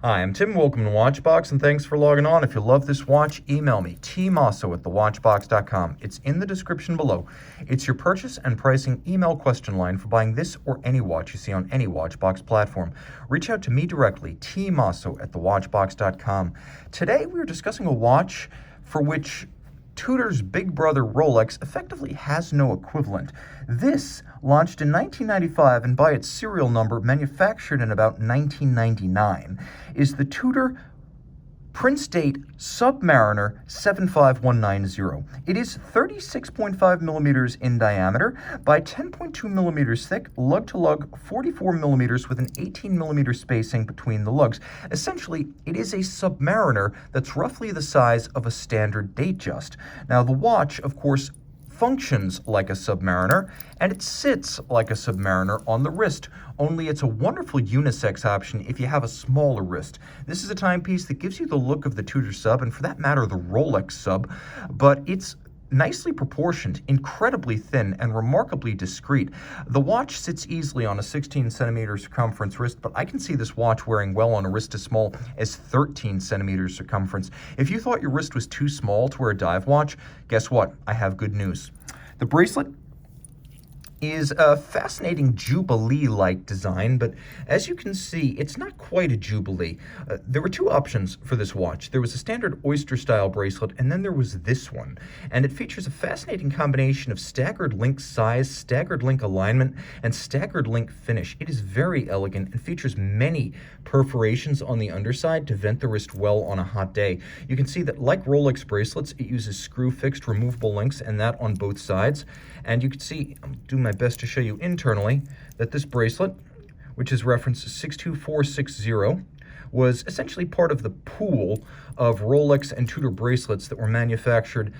Hi, I'm Tim. Welcome to Watchbox, and thanks for logging on. If you love this watch, email me, tmosso@thewatchbox.com. It's in the description below. It's your purchase and pricing email question line for buying this or any watch you see on any Watchbox platform. Reach out to me directly, tmosso@thewatchbox.com. Today, we're discussing a watch for which Tudor's big brother Rolex effectively has no equivalent. This, launched in 1995 and by its serial number manufactured in about 1999, is the Tudor Prince Date Submariner 75190. It is 36.5 millimeters in diameter by 10.2 millimeters thick, lug-to-lug 44 millimeters with an 18 millimeter spacing between the lugs. Essentially, it is a submariner that's roughly the size of a standard Datejust. Now, the watch, of course, functions like a submariner, and it sits like a submariner on the wrist, only it's a wonderful unisex option if you have a smaller wrist. This is a timepiece that gives you the look of the Tudor sub, and for that matter, the Rolex sub, but it's nicely proportioned, incredibly thin, and remarkably discreet. The watch sits easily on a 16 centimeter circumference wrist, but I can see this watch wearing well on a wrist as small as 13 centimeters circumference. If you thought your wrist was too small to wear a dive watch, guess what? I have good news. The bracelet is a fascinating Jubilee-like design, but as you can see, it's not quite a Jubilee. There were two options for this watch. There was a standard oyster-style bracelet, and then there was this one. And it features a fascinating combination of staggered link size, staggered link alignment, and staggered link finish. It is very elegant and features many perforations on the underside to vent the wrist well on a hot day. You can see that, like Rolex bracelets, it uses screw-fixed removable links, and that on both sides. And you can see, I'm doing my best to show you internally, that this bracelet, which is reference 62460, was essentially part of the pool of Rolex and Tudor bracelets that were manufactured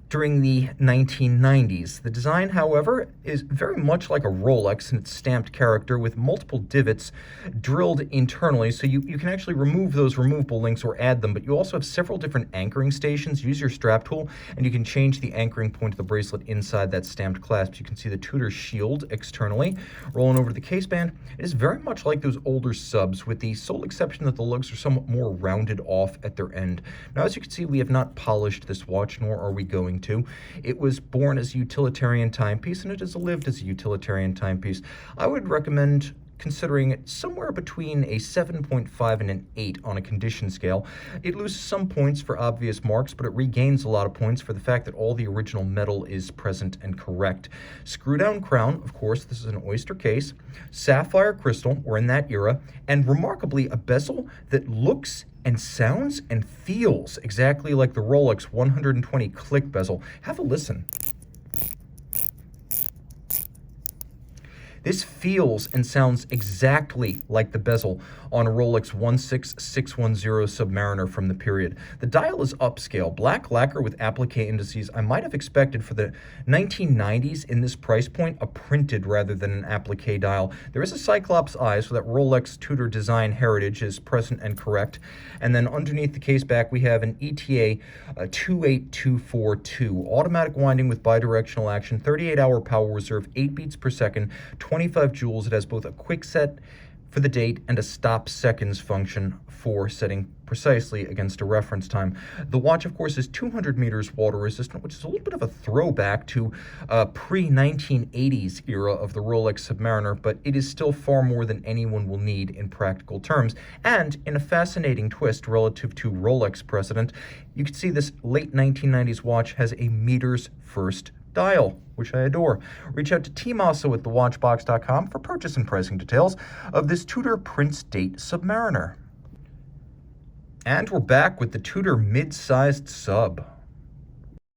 during the 1990s. The design, however, is very much like a Rolex in its stamped character, with multiple divots drilled internally, so you can actually remove those removable links or add them, but you also have several different anchoring stations. Use your strap tool, and you can change the anchoring point of the bracelet inside that stamped clasp. You can see the Tudor shield externally. Rolling over to the case band, it is very much like those older subs, with the sole exception that the lugs are somewhat more rounded off at their end. Now, as you can see, we have not polished this watch, nor are we going to. It was born as a utilitarian timepiece, and it has lived as a utilitarian timepiece. I would recommend considering it somewhere between a 7.5 and an 8 on a condition scale. It loses some points for obvious marks, but it regains a lot of points for the fact that all the original metal is present and correct. Screw down crown, of course, this is an oyster case, sapphire crystal, or in that era, and remarkably a bezel that looks and sounds and feels exactly like the Rolex 120 click bezel. Have a listen. This feels and sounds exactly like the bezel on a Rolex 16610 Submariner from the period. The dial is upscale, black lacquer with applique indices. I might have expected for the 1990s in this price point a printed rather than an applique dial. There is a Cyclops eye, so that Rolex Tudor design heritage is present and correct. And then underneath the case back, we have an ETA 28242, automatic winding with bidirectional action, 38-hour power reserve, 8 beats per second, 25 joules. It has both a quick set for the date and a stop seconds function for setting precisely against a reference time. The watch, of course, is 200 meters water resistant, which is a little bit of a throwback to pre-1980s era of the Rolex Submariner, but it is still far more than anyone will need in practical terms. And in a fascinating twist relative to Rolex precedent, you can see this late 1990s watch has a meters first dial, which I adore. Reach out to tmosso@thewatchbox.com for purchase and pricing details of this Tudor Prince Date Submariner. And we're back with the Tudor mid-sized sub.